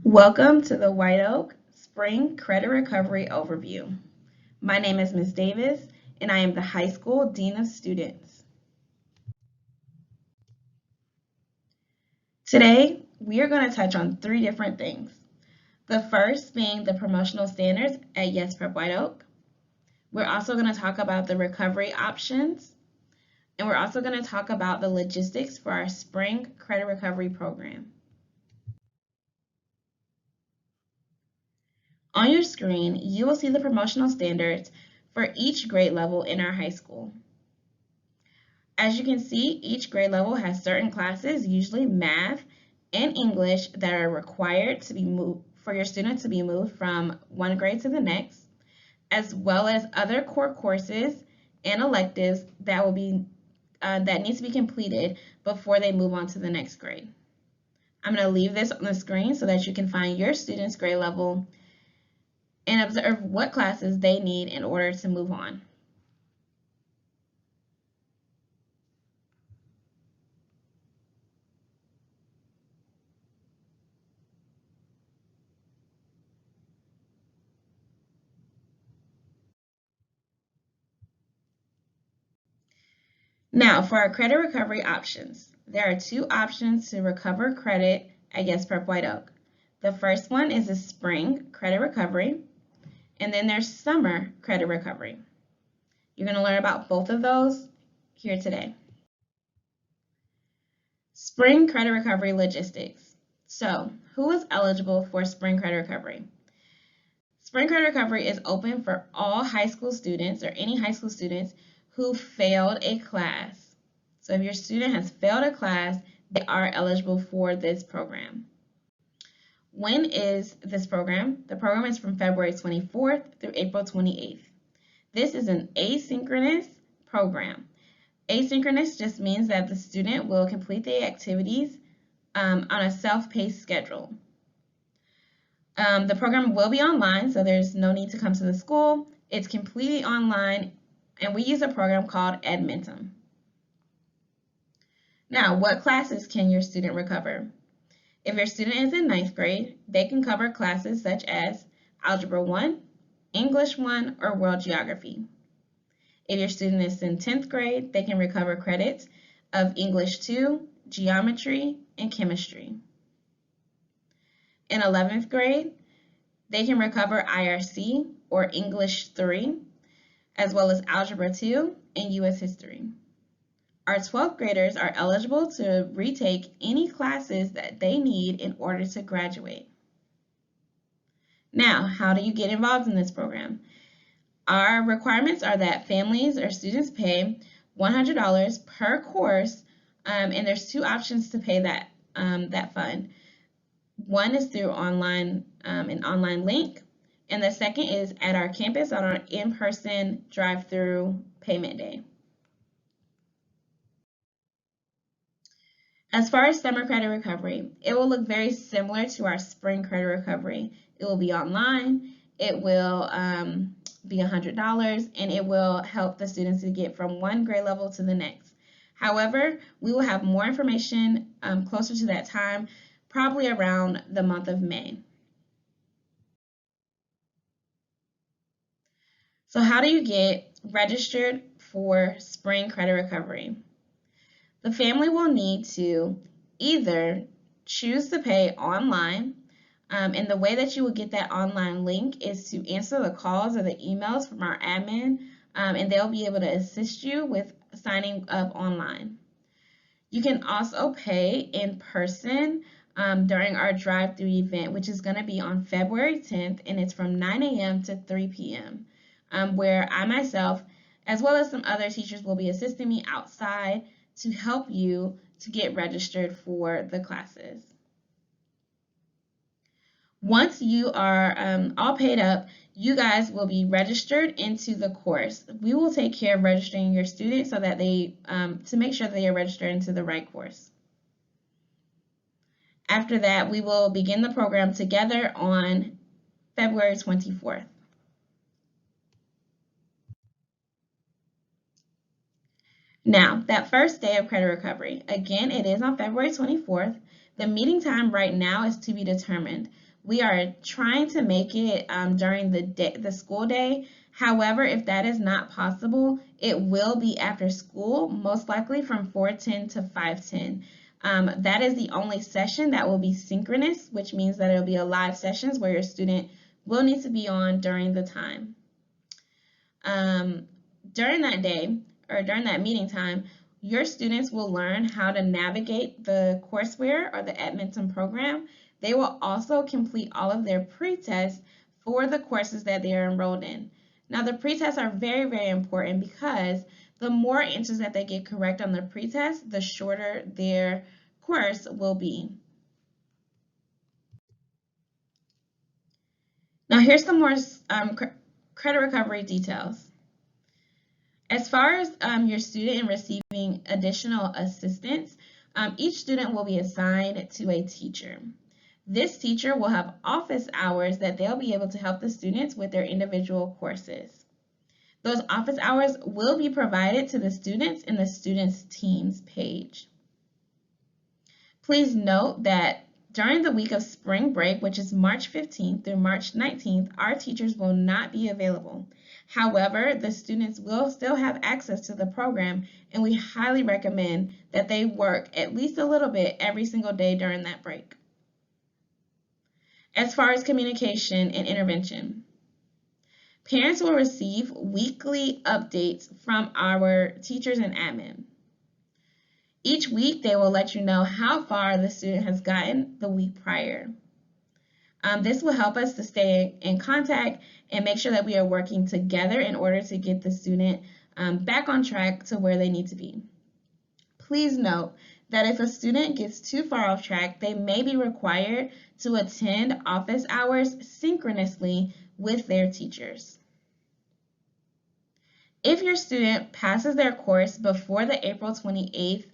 Welcome to the White Oak Spring Credit Recovery Overview. My name is Ms. Davis, and I am the High School Dean of Students. Today, we are going to touch on three different things. The first being the promotional standards at Yes Prep White Oak. We're also going to talk about the recovery options, and we're also going to talk about the logistics for our Spring Credit Recovery Program. On your screen, you will see the promotional standards for each grade level in our high school. As you can see, each grade level has certain classes, usually math and English, that are required to be moved for your student to be moved from one grade to the next, as well as other core courses and electives that need to be completed before they move on to the next grade. I'm going to leave this on the screen so that you can find your student's grade level and observe what classes they need in order to move on. Now, for our credit recovery options, there are two options to recover credit at Yes Prep White Oak. The first one is a spring credit recovery, and then there's summer credit recovery. You're going to learn about both of those here today. Spring credit recovery logistics. So, who is eligible for spring credit recovery? Spring credit recovery is open for all high school students or any high school students who failed a class. So if your student has failed a class, they are eligible for this program. When is this program? The program is from February 24th through April 28th. This is an asynchronous program. Asynchronous just means that the student will complete the activities on a self-paced schedule. The program will be online, so there's no need to come to the school. It's completely online, and we use a program called Edmentum. Now, what classes can your student recover? If your student is in 9th grade, they can cover classes such as Algebra 1, English 1, or World Geography. If your student is in 10th grade, they can recover credits of English 2, Geometry, and Chemistry. In 11th grade, they can recover IRC or English 3, as well as Algebra 2 and U.S. History. Our 12th graders are eligible to retake any classes that they need in order to graduate. Now, how do you get involved in this program? Our requirements are that families or students pay $100 per course, and there's two options to pay that fund. One is through an online link, and the second is at our campus on our in-person drive-through payment day. As far as summer credit recovery, it will look very similar to our spring credit recovery. It will be online, it will be $100, and it will help the students to get from one grade level to the next. However, we will have more information closer to that time, probably around the month of May. So how do you get registered for spring credit recovery? The family will need to either choose to pay online, and the way that you will get that online link is to answer the calls or the emails from our admin, and they'll be able to assist you with signing up online. You can also pay in person during our drive-through event, which is going to be on February 10th, and it's from 9 a.m. to 3 p.m., where I myself, as well as some other teachers, will be assisting me outside to help you to get registered for the classes. Once you are all paid up, you guys will be registered into the course. We will take care of registering your students so that to make sure that they are registered into the right course. After that, we will begin the program together on February 24th. Now, that first day of credit recovery, again, it is on February 24th. The meeting time right now is to be determined, We are trying to make it during the school day. However, if that is not possible, it will be after school, most likely from 4:10 to 5:10. That is the only session that will be synchronous, which means that it will be a live sessions where your student will need to be on during the time. Um, During that day or during that meeting time, your students will learn how to navigate the courseware or the Edmonton program. They will also complete all of their pre-tests for the courses that they are enrolled in. Now, the pre-tests are very, very important because the more answers that they get correct on their pre-test, the shorter their course will be. Now, here's some more credit recovery details. As far as your student in receiving additional assistance, each student will be assigned to a teacher. This teacher will have office hours that they'll be able to help the students with their individual courses. Those office hours will be provided to the students in the students' teams page. Please note that during the week of spring break, which is March 15th through March 19th, our teachers will not be available. However, the students will still have access to the program, and we highly recommend that they work at least a little bit every single day during that break. As far as communication and intervention, parents will receive weekly updates from our teachers and admin. Each week, they will let you know how far the student has gotten the week prior. This will help us to stay in contact and make sure that we are working together in order to get the student back on track to where they need to be. Please note that if a student gets too far off track, they may be required to attend office hours synchronously with their teachers. If your student passes their course before the April 28th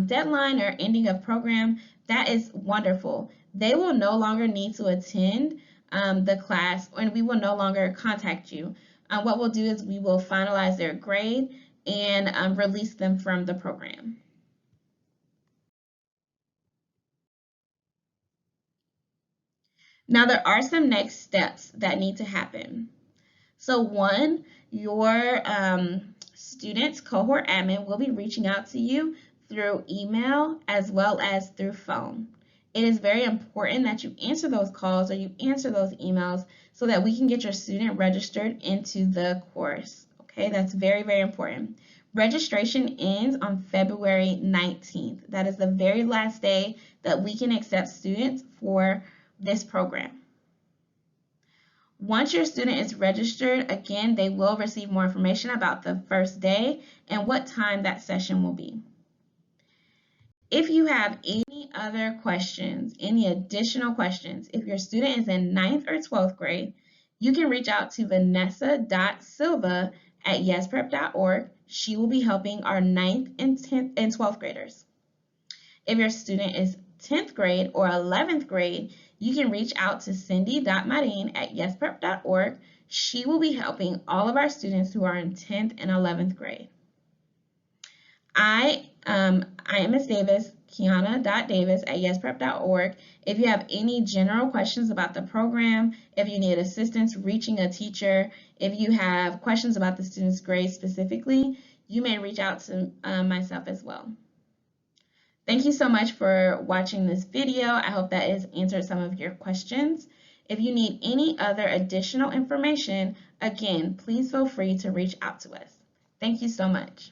deadline or ending of program, that is wonderful. They will no longer need to attend the class, and we will no longer contact you. What we'll do is we will finalize their grade and release them from the program. Now, there are some next steps that need to happen. So one, your student's cohort admin will be reaching out to you through email as well as through phone. It is very important that you answer those calls or you answer those emails so that we can get your student registered into the course. Okay, that's very, very important. Registration ends on February 19th. That is the very last day that we can accept students for this program. Once your student is registered, again, they will receive more information about the first day and what time that session will be. If you have any other questions, any additional questions, if your student is in 9th or 12th grade, you can reach out to vanessa.silva@yesprep.org. She will be helping our 9th and 10th and 12th graders. If your student is 10th grade or 11th grade, you can reach out to cindy.marine@yesprep.org. She will be helping all of our students who are in 10th and 11th grade. I am Ms. Davis, kiana.davis@yesprep.org. If you have any general questions about the program, if you need assistance reaching a teacher, if you have questions about the student's grade specifically, you may reach out to myself as well. Thank you so much for watching this video. I hope that has answered some of your questions. If you need any other additional information, again, please feel free to reach out to us. Thank you so much.